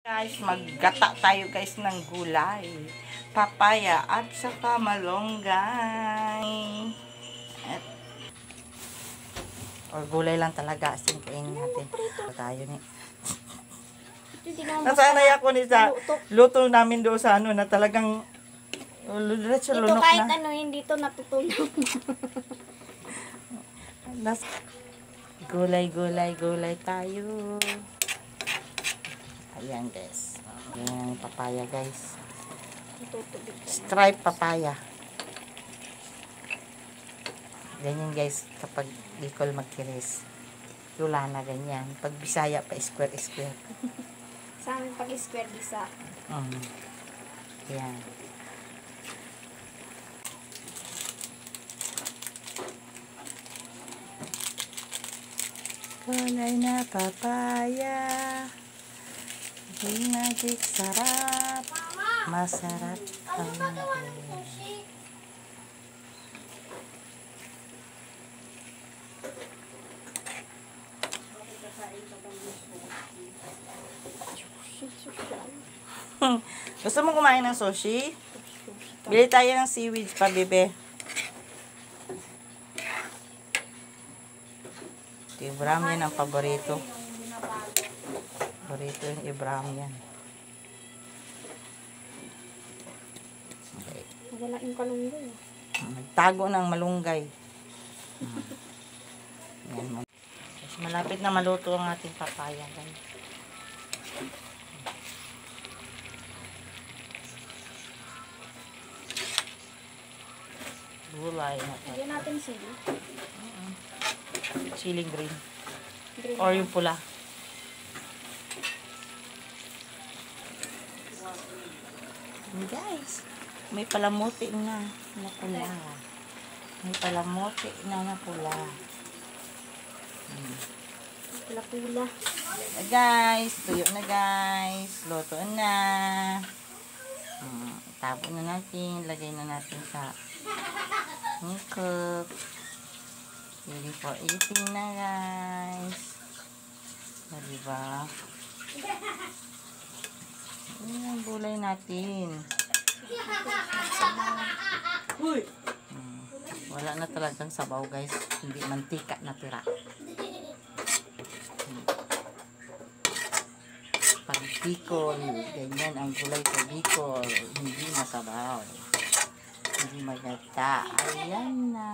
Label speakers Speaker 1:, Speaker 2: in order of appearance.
Speaker 1: Guys, maggata tayo guys ng gulay, papaya at saka malunggay. Or gulay lang talaga, asin kainin natin. Tayo ni. Nasanay ako ni sa luto namin doon sa ano na talagang diretso
Speaker 2: ito
Speaker 1: lunok
Speaker 2: kahit
Speaker 1: na.
Speaker 2: ano, hindi to natutulog.
Speaker 1: Gulay tayo. Ayan guys. Ayan papaya guys. Stripe papaya. Ganyan guys kapag Bicol magkiris. Lula na ganyan. Pag Bisaya pa square.
Speaker 2: Sa amin pag square isa.
Speaker 1: Ayan. Gulay na papaya. Magic sarap. Masarap ang gulay. Gusto mo kumain ng sushi? Bili tayo ng seaweed pa, bebe. Ito Ibram yan ang paborito. Paborito yung Ibram yan. Okay.
Speaker 2: Wala yung kalunggay.
Speaker 1: Nagtago ng malunggay. Yan. Malapit na maluto ang ating papaya, guys. Gulay na ito.
Speaker 2: Lagyan natin sili.
Speaker 1: Chilling green. Or yung pula. Guys, may palamuti na pula. May palamuti na pula.
Speaker 2: Pula-pula.
Speaker 1: Guys, tuyo na guys. Luto na. Tapon na natin. Lagay na natin sa cook. Ready for eating na guys. Diba? Ayan ang gulay natin. Wala na talagang sabaw guys. Hindi mantika na tira. Pag Bicol, ganyan ang gulay sa Bicol. Hindi masabaw. Hindi maganda. Ayan na.